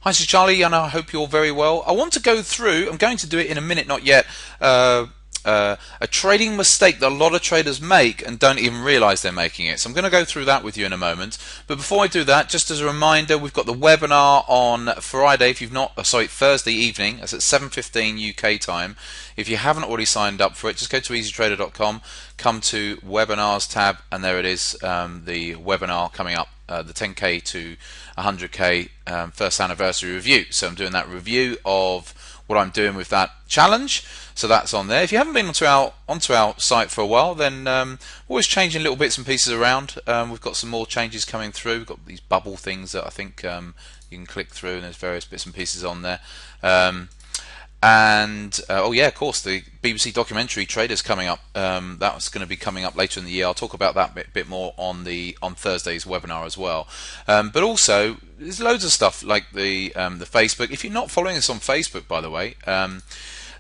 Hi, this is Charlie, and I hope you're very well. I want to go through, I'm going to do it in a minute, not yet, a trading mistake that a lot of traders make and don't even realize they're making it. So I'm going to go through that with you in a moment. But before I do that, just as a reminder, we've got the webinar on Friday, if you've not, Thursday evening. That's at 7:15 UK time. If you haven't already signed up for it, just go to easytrader.com, come to webinars tab, and there it is, the webinar coming up. The 10k to 100k first anniversary review. So I'm doing that review of what I'm doing with that challenge. So that's on there. If you haven't been onto our site for a while, then always changing little bits and pieces around. We've got some more changes coming through. We've got these bubble things that I think you can click through, and there's various bits and pieces on there. Oh yeah, of course, the BBC documentary Traders coming up. That's going to be coming up later in the year. I'll talk about that bit more on Thursday's webinar as well. But also, there's loads of stuff like the Facebook. If you're not following us on Facebook, by the way,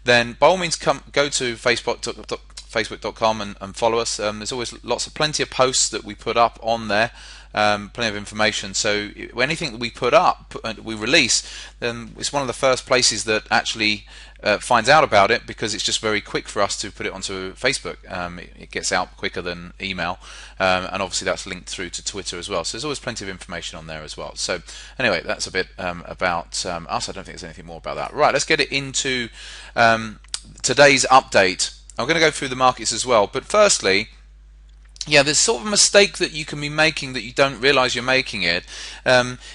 then by all means go to facebook.com and follow us. There's always plenty of posts that we put up on there. Plenty of information. So anything that we put up, we release, then it's one of the first places that actually finds out about it, because it's just very quick for us to put it onto Facebook. It gets out quicker than email, and obviously that's linked through to Twitter as well. So there's always plenty of information on there as well. So anyway, that's a bit about us. I don't think there's anything more about that. Right, let's get it into today's update. I'm going to go through the markets as well, but firstly, yeah, there's sort of a mistake that you can be making that you don't realize you're making it,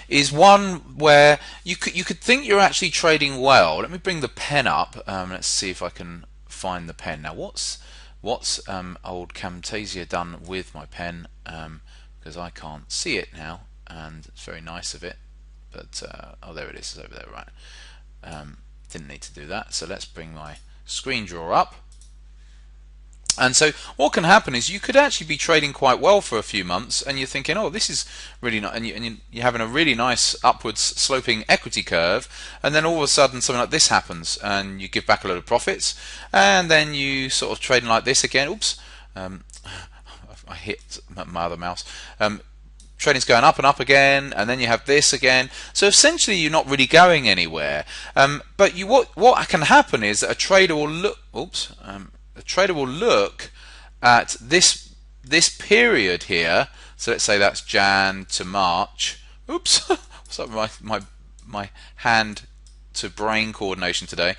is one where you could think you're actually trading well. Let me bring the pen up. Let's see if I can find the pen. Now, what's old Camtasia done with my pen? Because I can't see it now, and it's very nice of it. But oh, there it is. It's over there, right? Didn't need to do that. So let's bring my screen drawer up. And so what can happen is you could actually be trading quite well for a few months, and you're thinking, oh, this is really nice, and you're having a really nice upwards sloping equity curve, and then all of a sudden something like this happens, and you give back a load of profits, and then you sort of trading like this again. Oops, I hit my other mouse. Trading's going up and up again, and then you have this again. So essentially, you're not really going anywhere. But what can happen is that a trader will look. Oops. A trader will look at this period here. So let's say that's Jan to March. Oops, what's up with my hand to brain coordination today?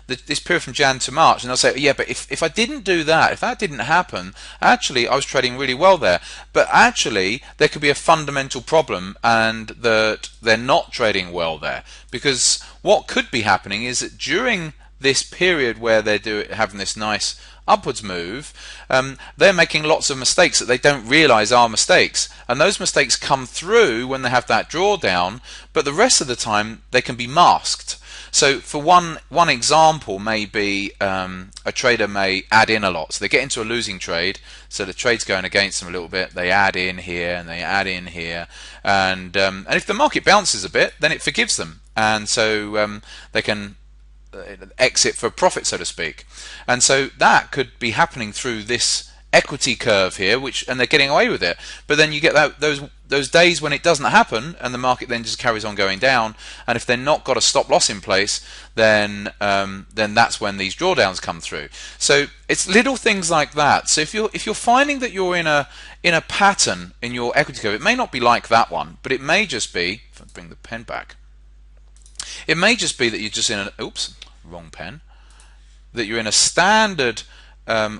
This period from Jan to March, and they'll say, yeah, but if I didn't do that, if that didn't happen, actually I was trading really well there. But actually there could be a fundamental problem, and that they're not trading well there, because what could be happening is that during this period where they're having this nice upwards move, they're making lots of mistakes that they don't realize are mistakes, and those mistakes come through when they have that drawdown, but the rest of the time they can be masked. So for one example, maybe a trader may add in a lot. So they get into a losing trade, so the trade's going against them a little bit, they add in here and they add in here, and if the market bounces a bit, then it forgives them, and so they can exit for profit, so to speak. And so that could be happening through this equity curve here, and they're getting away with it. But then you get those days when it doesn't happen, and the market then just carries on going down. And if they're not got a stop loss in place, then that's when these drawdowns come through. So it's little things like that. So if you're finding that you're in a pattern in your equity curve, it may not be like that one, but it may just be. If I bring the pen back. It may just be that you're just in an wrong pen. That you're in a standard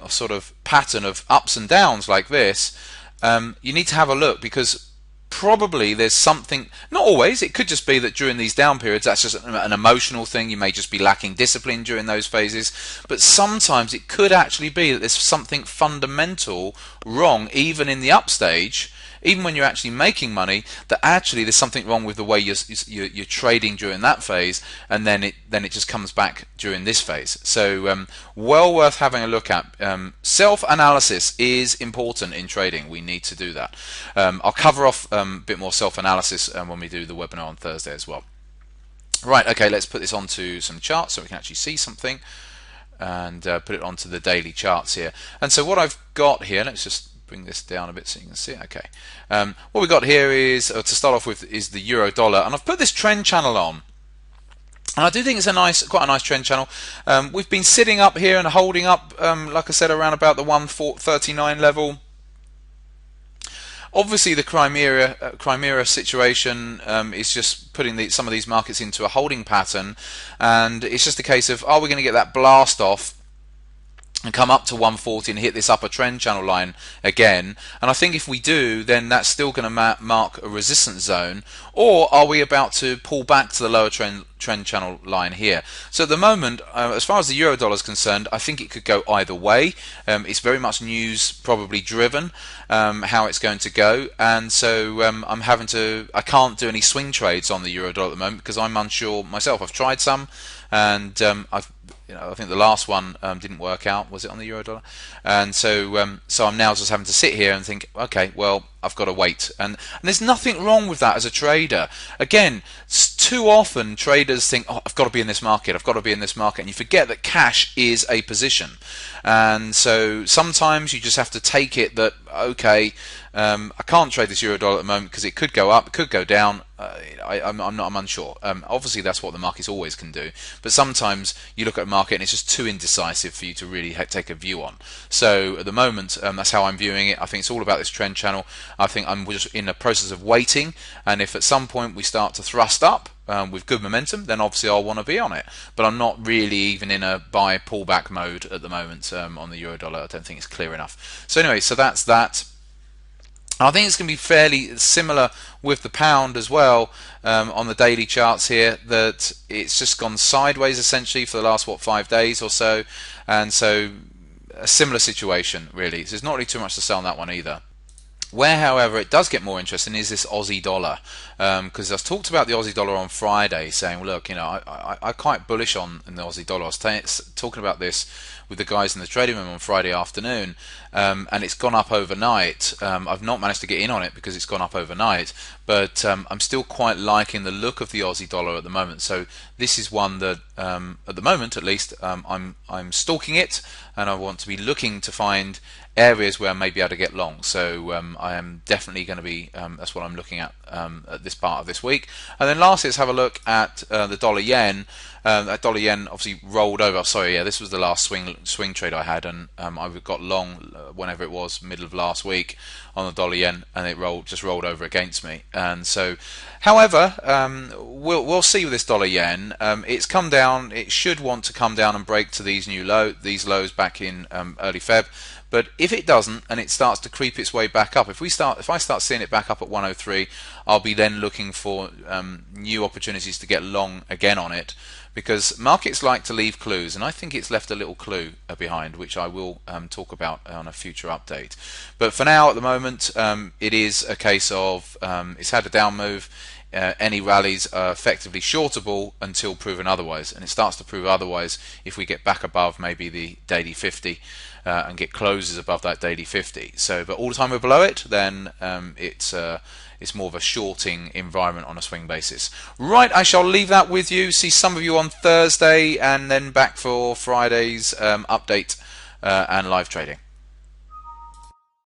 sort of pattern of ups and downs like this. You need to have a look, because probably there's something. Not always. It could just be that during these down periods, that's just an emotional thing. You may just be lacking discipline during those phases. But sometimes it could actually be that there's something fundamental wrong, even in the up stage. Even when you're actually making money, that actually there's something wrong with the way you're trading during that phase, and then it just comes back during this phase. So well worth having a look at. Self-analysis is important in trading. We need to do that. I'll cover off a bit more self-analysis when we do the webinar on Thursday as well. Right, okay, let's put this onto some charts so we can actually see something, and put it onto the daily charts here. And so what I've got here, let's just bring this down a bit so you can see it. Okay. What we got here is, to start off with, is the euro dollar, and I've put this trend channel on. And I do think it's quite a nice trend channel. We've been sitting up here and holding up, like I said, around about the 1.39 level. Obviously, the Crimea situation is just putting some of these markets into a holding pattern, and it's just a case of, are we going to get that blast off and come up to 140 and hit this upper trend channel line again? And I think if we do, then that's still going to mark a resistance zone, or are we about to pull back to the lower trend channel line here? So at the moment, as far as the euro dollar is concerned, I think it could go either way. It's very much news probably driven, how it's going to go, and so I can't do any swing trades on the euro dollar at the moment because I'm unsure myself. I've tried some, and I think the last one didn't work out. Was it on the euro dollar? And so I'm now just having to sit here and think, okay, well, I've got to wait. And there's nothing wrong with that as a trader. Again, too often traders think, oh, I've got to be in this market, I've got to be in this market, and you forget that cash is a position. And so sometimes you just have to take it that, okay, I can't trade this euro dollar at the moment because it could go up, it could go down. I'm unsure. Obviously, that's what the markets always can do. But sometimes you look at a market and it's just too indecisive for you to really take a view on. So at the moment, that's how I'm viewing it. I think it's all about this trend channel. I think I'm just in the process of waiting. And if at some point we start to thrust up with good momentum, then obviously I'll want to be on it. But I'm not really even in a buy pullback mode at the moment on the euro dollar. I don't think it's clear enough. So anyway, so that's that. I think it's going to be fairly similar with the pound as well on the daily charts here, that it's just gone sideways essentially for the last 5 days or so, and so a similar situation really. So there's not really too much to say on that one either. Where, however, it does get more interesting is this Aussie dollar, because I talked about the Aussie dollar on Friday, saying, well, look, I'm quite bullish on the Aussie dollar. I was talking about this with the guys in the trading room on Friday afternoon, and it's gone up overnight. I've not managed to get in on it because it's gone up overnight, but I'm still quite liking the look of the Aussie dollar at the moment. So this is one that, at the moment at least, I'm stalking it, and I want to be looking to find areas where I may be able to get long. So I am definitely going to be, that's what I'm looking at this part of this week. And then lastly, let's have a look at the dollar yen. That dollar yen obviously rolled over. Sorry, yeah, this was the last swing trade I had, and I got long whenever it was, middle of last week, on the dollar yen, and it just rolled over against me. And so, however, we'll see with this dollar yen. It's come down. It should want to come down and break to these lows back in early Feb. But if it doesn't, and it starts to creep its way back up, if I start seeing it back up at 103, I'll be then looking for new opportunities to get long again on it, because markets like to leave clues, and I think it's left a little clue behind, which I will talk about on a future update. But for now, at the moment, it is a case of it's had a down move. Any rallies are effectively shortable until proven otherwise, and it starts to prove otherwise if we get back above maybe the daily 50 and get closes above that daily 50. So, but all the time we're below it, then it's more of a shorting environment on a swing basis. Right, I shall leave that with you. See some of you on Thursday, and then back for Friday's update and live trading.